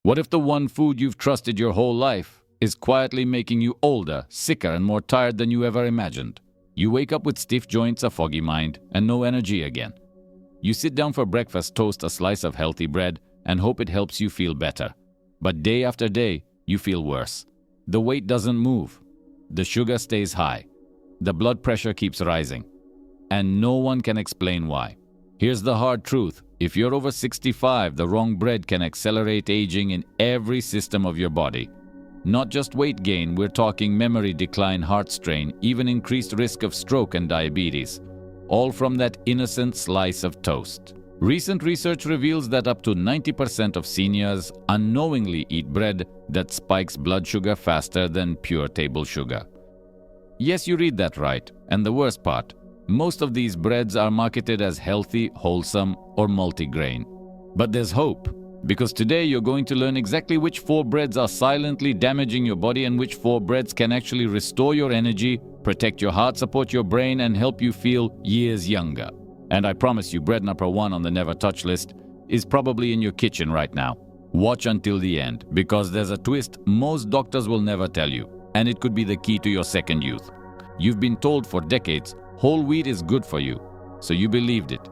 What if the one food you've trusted your whole life is quietly making you older, sicker, and more tired than you ever imagined? You wake up with stiff joints, a foggy mind, and no energy again. You sit down for breakfast, toast a slice of healthy bread, and hope it helps you feel better. But day after day, you feel worse. The weight doesn't move. The sugar stays high. The blood pressure keeps rising. And no one can explain why. Here's the hard truth. If you're over 65, the wrong bread can accelerate aging in every system of your body. Not just weight gain, we're talking memory decline, heart strain, even increased risk of stroke and diabetes. All from that innocent slice of toast. Recent research reveals that up to 90% of seniors unknowingly eat bread that spikes blood sugar faster than pure table sugar. Yes, you read that right. And the worst part, most of these breads are marketed as healthy, wholesome, or multigrain. But there's hope, because today you're going to learn exactly which 4 breads are silently damaging your body and which 4 breads can actually restore your energy, protect your heart, support your brain, and help you feel years younger. And I promise you, bread number 1 on the never touch list is probably in your kitchen right now. Watch until the end, because there's a twist most doctors will never tell you, and it could be the key to your second youth. You've been told for decades whole wheat is good for you, so you believed it.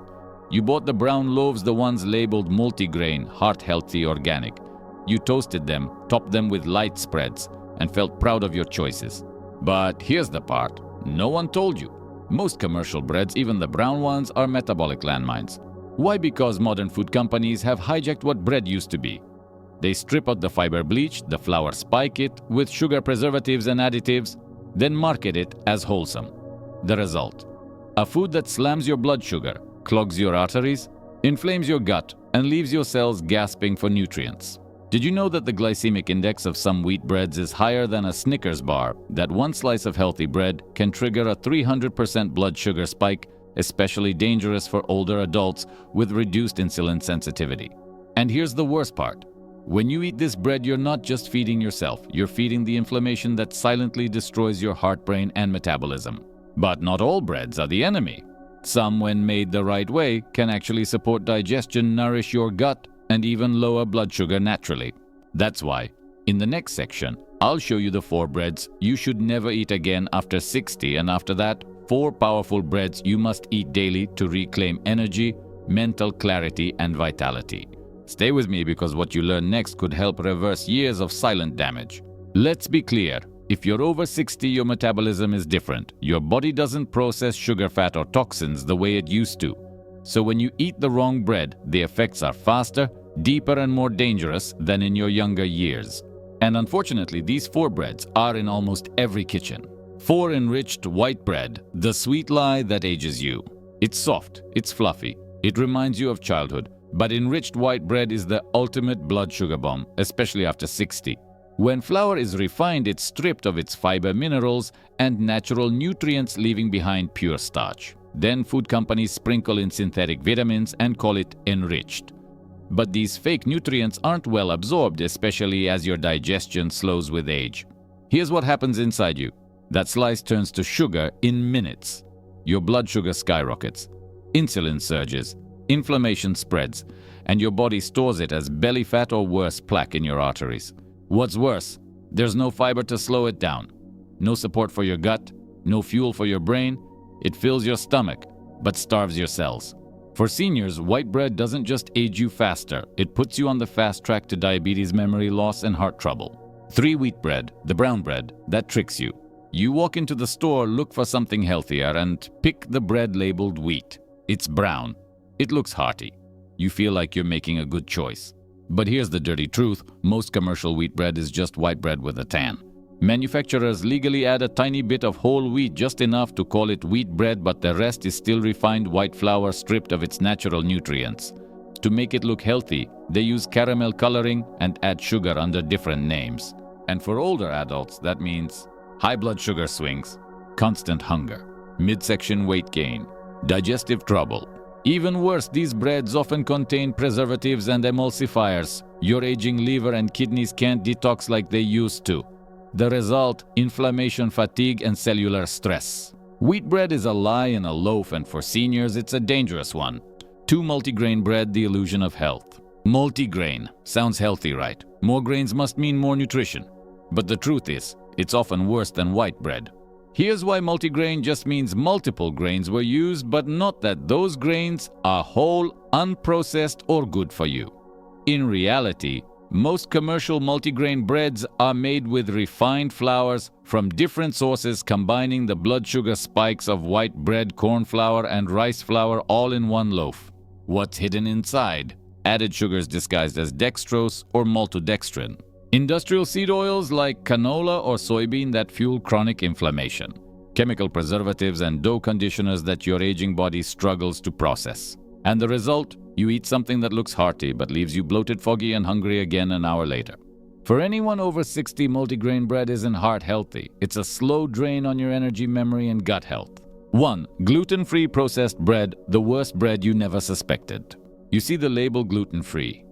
You bought the brown loaves, the ones labeled multigrain, heart-healthy, organic. You toasted them, topped them with light spreads, and felt proud of your choices. But here's the part no one told you. Most commercial breads, even the brown ones, are metabolic landmines. Why? Because modern food companies have hijacked what bread used to be. They strip out the fiber bleach, the flour spike it with sugar preservatives and additives, then market it as wholesome. The result? A food that slams your blood sugar, clogs your arteries, inflames your gut, and leaves your cells gasping for nutrients. Did you know that the glycemic index of some wheat breads is higher than a Snickers bar? That one slice of healthy bread can trigger a 300% blood sugar spike, especially dangerous for older adults with reduced insulin sensitivity. And here's the worst part. When you eat this bread, you're not just feeding yourself, you're feeding the inflammation that silently destroys your heart, brain, and metabolism. But not all breads are the enemy. Some, when made the right way, can actually support digestion, nourish your gut, and even lower blood sugar naturally. That's why, in the next section, I'll show you the 4 breads you should never eat again after 60, and after that, 4 powerful breads you must eat daily to reclaim energy, mental clarity, and vitality. Stay with me, because what you learn next could help reverse years of silent damage. Let's be clear. If you're over 60, your metabolism is different. Your body doesn't process sugar, fat, or toxins the way it used to. So when you eat the wrong bread, the effects are faster, deeper, and more dangerous than in your younger years. And unfortunately, these 4 breads are in almost every kitchen. 4 enriched white bread, the sweet lie that ages you. It's soft, it's fluffy, it reminds you of childhood, but enriched white bread is the ultimate blood sugar bomb, especially after 60. When flour is refined, it's stripped of its fiber, minerals, and natural nutrients, leaving behind pure starch. Then food companies sprinkle in synthetic vitamins and call it enriched. But these fake nutrients aren't well absorbed, especially as your digestion slows with age. Here's what happens inside you. That slice turns to sugar in minutes. Your blood sugar skyrockets. Insulin surges. Inflammation spreads. And your body stores it as belly fat or worse, plaque in your arteries. What's worse, there's no fiber to slow it down. No support for your gut, no fuel for your brain. It fills your stomach, but starves your cells. For seniors, white bread doesn't just age you faster, it puts you on the fast track to diabetes, memory loss, and heart trouble. 3 wheat bread, the brown bread, that tricks you. You walk into the store, look for something healthier, and pick the bread labeled wheat. It's brown. It looks hearty. You feel like you're making a good choice. But here's the dirty truth, most commercial wheat bread is just white bread with a tan. Manufacturers legally add a tiny bit of whole wheat, just enough to call it wheat bread, but the rest is still refined white flour stripped of its natural nutrients. To make it look healthy, they use caramel coloring and add sugar under different names. And for older adults, that means high blood sugar swings, constant hunger, midsection weight gain, digestive trouble. Even worse, these breads often contain preservatives and emulsifiers. Your aging liver and kidneys can't detox like they used to. The result, inflammation, fatigue, and cellular stress. Wheat bread is a lie in a loaf, and for seniors, it's a dangerous one. 2 multigrain bread, the illusion of health. Multigrain. Sounds healthy, right? More grains must mean more nutrition. But the truth is, it's often worse than white bread. Here's why multigrain just means multiple grains were used, but not that those grains are whole, unprocessed, or good for you. In reality, most commercial multigrain breads are made with refined flours from different sources, combining the blood sugar spikes of white bread, corn flour, and rice flour all in one loaf. What's hidden inside? Added sugars disguised as dextrose or maltodextrin. Industrial seed oils like canola or soybean that fuel chronic inflammation. Chemical preservatives and dough conditioners that your aging body struggles to process. And the result? You eat something that looks hearty but leaves you bloated, foggy, and hungry again an hour later. For anyone over 60, multigrain bread isn't heart healthy. It's a slow drain on your energy, memory, and gut health. 1. Gluten-free processed bread, the worst bread you never suspected. You see the label gluten-free.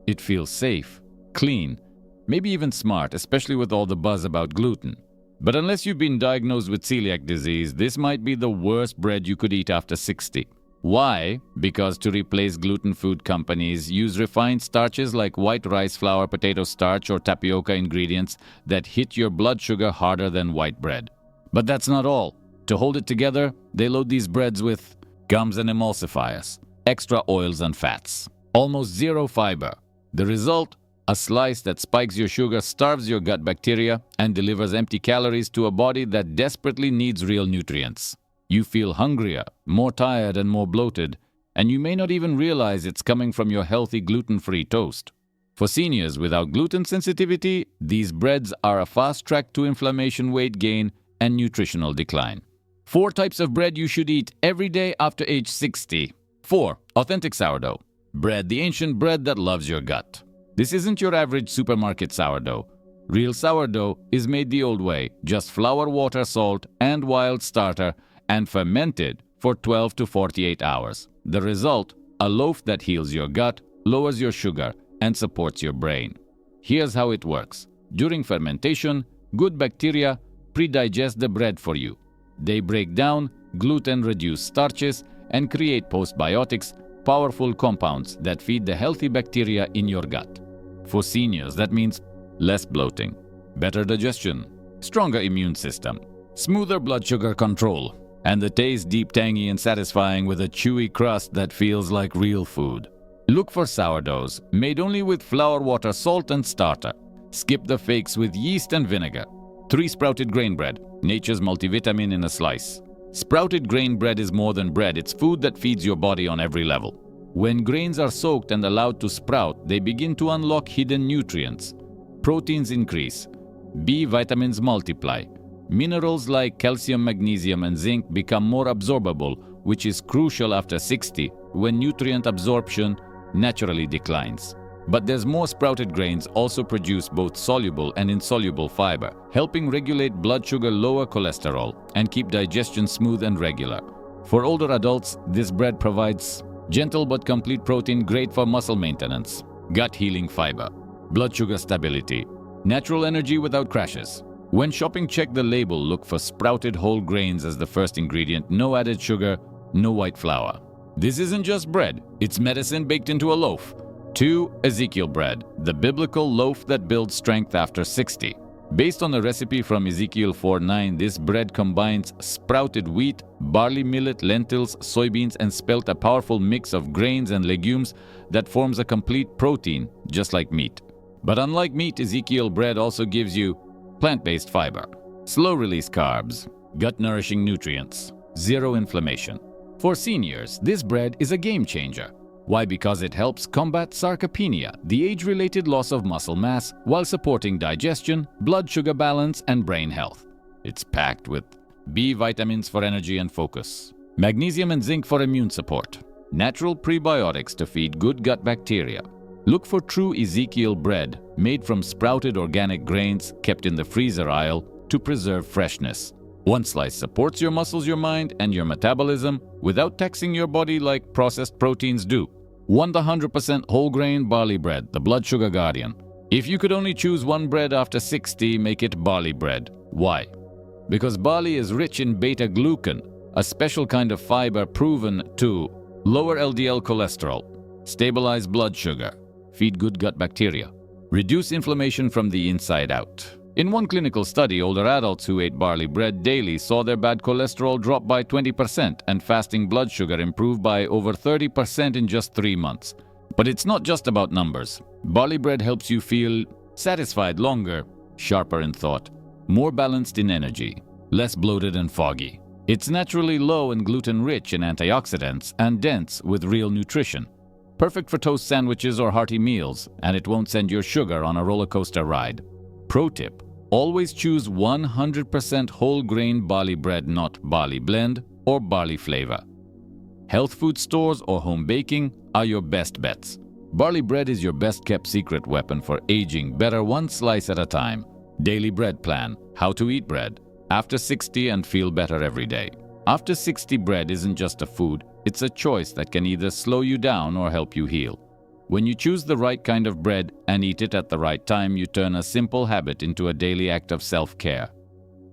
It feels safe, clean, maybe even smart, especially with all the buzz about gluten. But unless you've been diagnosed with celiac disease, this might be the worst bread you could eat after 60. Why? Because to replace gluten, food companies use refined starches like white rice flour, potato starch, or tapioca ingredients that hit your blood sugar harder than white bread. But that's not all. To hold it together, they load these breads with gums and emulsifiers, extra oils and fats, almost zero fiber. The result? A slice that spikes your sugar, starves your gut bacteria, and delivers empty calories to a body that desperately needs real nutrients. You feel hungrier, more tired, and more bloated, and you may not even realize it's coming from your healthy gluten-free toast. For seniors without gluten sensitivity, these breads are a fast track to inflammation, weight gain, and nutritional decline. 4 types of bread you should eat every day after age 60. 4. Authentic sourdough. Bread, the ancient bread that loves your gut. This isn't your average supermarket sourdough. Real sourdough is made the old way, just flour, water, salt, and wild starter, and fermented for 12 to 48 hours. The result? A loaf that heals your gut, lowers your sugar, and supports your brain. Here's how it works. During fermentation, good bacteria pre-digest the bread for you. They break down gluten-reduced starches and create postbiotics, powerful compounds that feed the healthy bacteria in your gut. For seniors, that means less bloating, better digestion, stronger immune system, smoother blood sugar control, and the taste deep, tangy, and satisfying with a chewy crust that feels like real food. Look for sourdoughs made only with flour, water, salt, and starter. Skip the fakes with yeast and vinegar. 3. Sprouted grain bread, nature's multivitamin in a slice. Sprouted grain bread is more than bread, it's food that feeds your body on every level. When grains are soaked and allowed to sprout, they begin to unlock hidden nutrients. Proteins increase. B vitamins multiply. Minerals like calcium, magnesium, and zinc become more absorbable, which is crucial after 60, when nutrient absorption naturally declines. But there's more. Sprouted grains also produce both soluble and insoluble fiber, helping regulate blood sugar, lower cholesterol, and keep digestion smooth and regular. For older adults, this bread provides gentle but complete protein, great for muscle maintenance, gut healing fiber, blood sugar stability, natural energy without crashes. When shopping, check the label. Look for sprouted whole grains as the first ingredient. No added sugar, no white flour. This isn't just bread, it's medicine baked into a loaf. 2. Ezekiel bread, the biblical loaf that builds strength after 60. Based on a recipe from Ezekiel 4:9, this bread combines sprouted wheat, barley, millet, lentils, soybeans, and spelt, a powerful mix of grains and legumes that forms a complete protein, just like meat. But unlike meat, Ezekiel bread also gives you plant-based fiber, slow-release carbs, gut-nourishing nutrients, zero inflammation. For seniors, this bread is a game-changer. Why? Because it helps combat sarcopenia, the age-related loss of muscle mass, while supporting digestion, blood sugar balance, and brain health. It's packed with B vitamins for energy and focus, magnesium and zinc for immune support, natural prebiotics to feed good gut bacteria. Look for true Ezekiel bread, made from sprouted organic grains kept in the freezer aisle to preserve freshness. One slice supports your muscles, your mind, and your metabolism without taxing your body like processed proteins do. 100% whole grain barley bread, the blood sugar guardian. If you could only choose one bread after 60, make it barley bread. Why? Because barley is rich in beta-glucan, a special kind of fiber proven to lower LDL cholesterol, stabilize blood sugar, feed good gut bacteria. Reduce inflammation from the inside out. In one clinical study, older adults who ate barley bread daily saw their bad cholesterol drop by 20% and fasting blood sugar improve by over 30% in just 3 months. But it's not just about numbers. Barley bread helps you feel satisfied longer, sharper in thought, more balanced in energy, less bloated and foggy. It's naturally low and gluten-rich in antioxidants and dense with real nutrition. Perfect for toast sandwiches or hearty meals, and it won't send your sugar on a roller coaster ride. Pro tip: always choose 100% whole grain barley bread, not barley blend or barley flavor. Health food stores or home baking are your best bets. Barley bread is your best kept secret weapon for aging better one slice at a time. Daily bread plan: how to eat bread after 60 and feel better every day. After 60 bread isn't just a food, it's a choice that can either slow you down or help you heal. When you choose the right kind of bread and eat it at the right time, you turn a simple habit into a daily act of self-care.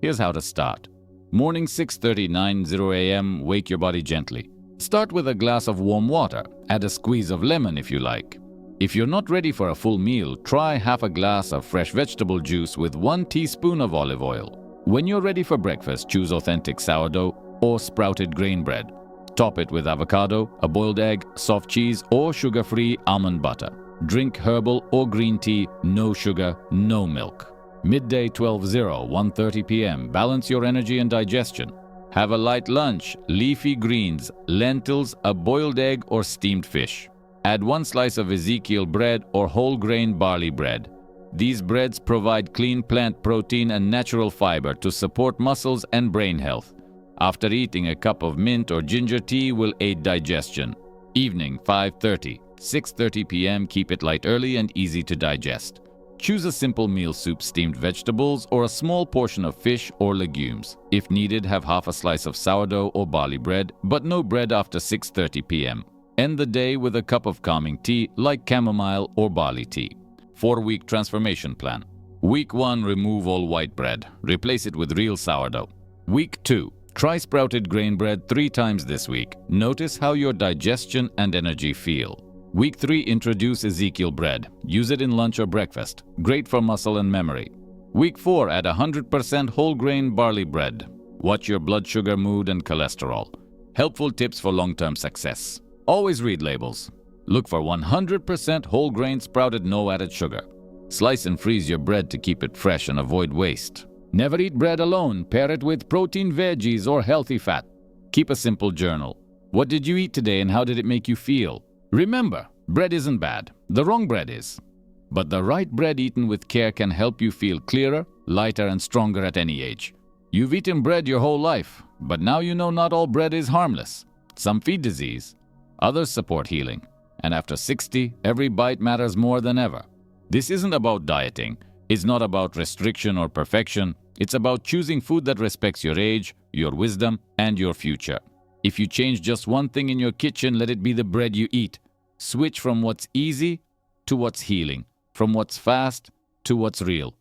Here's how to start. Morning 6:39 a.m. Wake your body gently. Start with a glass of warm water. Add a squeeze of lemon if you like. If you're not ready for a full meal, try half a glass of fresh vegetable juice with 1 teaspoon of olive oil. When you're ready for breakfast, choose authentic sourdough or sprouted grain bread. Top it with avocado, a boiled egg, soft cheese, or sugar-free almond butter. Drink herbal or green tea, no sugar, no milk. Midday 1:30 p.m. Balance your energy and digestion. Have a light lunch, leafy greens, lentils, a boiled egg, or steamed fish. Add 1 slice of Ezekiel bread or whole grain barley bread. These breads provide clean plant protein and natural fiber to support muscles and brain health. After eating, a cup of mint or ginger tea will aid digestion. Evening 5:30, 6:30 p.m. Keep it light, early, and easy to digest. Choose a simple meal: soup, steamed vegetables, or a small portion of fish or legumes. If needed, have half a slice of sourdough or barley bread, but no bread after 6:30 p.m. End the day with a cup of calming tea like chamomile or barley tea. 4-week transformation plan. Week 1, remove all white bread. Replace it with real sourdough. Week 2, try sprouted grain bread 3 times this week. Notice how your digestion and energy feel. Week 3, introduce Ezekiel bread. Use it in lunch or breakfast. Great for muscle and memory. Week 4, add 100% whole grain barley bread. Watch your blood sugar, mood, and cholesterol. Helpful tips for long-term success. Always read labels. Look for 100% whole grain sprouted, no added sugar. Slice and freeze your bread to keep it fresh and avoid waste. Never eat bread alone. Pair it with protein, veggies, or healthy fat. Keep a simple journal. What did you eat today and how did it make you feel? Remember, bread isn't bad. The wrong bread is. But the right bread eaten with care can help you feel clearer, lighter, and stronger at any age. You've eaten bread your whole life, but now you know not all bread is harmless. Some feed disease, others support healing. And after 60, every bite matters more than ever. This isn't about dieting. It's not about restriction or perfection. It's about choosing food that respects your age, your wisdom, and your future. If you change just one thing in your kitchen, let it be the bread you eat. Switch from what's easy to what's healing, from what's fast to what's real.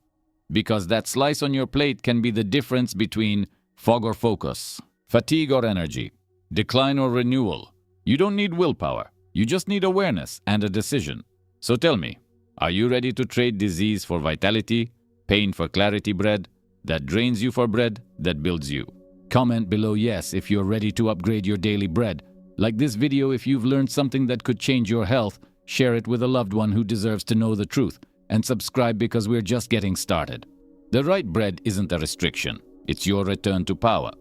Because that slice on your plate can be the difference between fog or focus, fatigue or energy, decline or renewal. You don't need willpower. You just need awareness and a decision. So tell me, are you ready to trade disease for vitality, pain for clarity bread, that drains you for bread that builds you? Comment below yes if you're ready to upgrade your daily bread. Like this video if you've learned something that could change your health. Share it with a loved one who deserves to know the truth. And subscribe because we're just getting started. The right bread isn't a restriction. It's your return to power.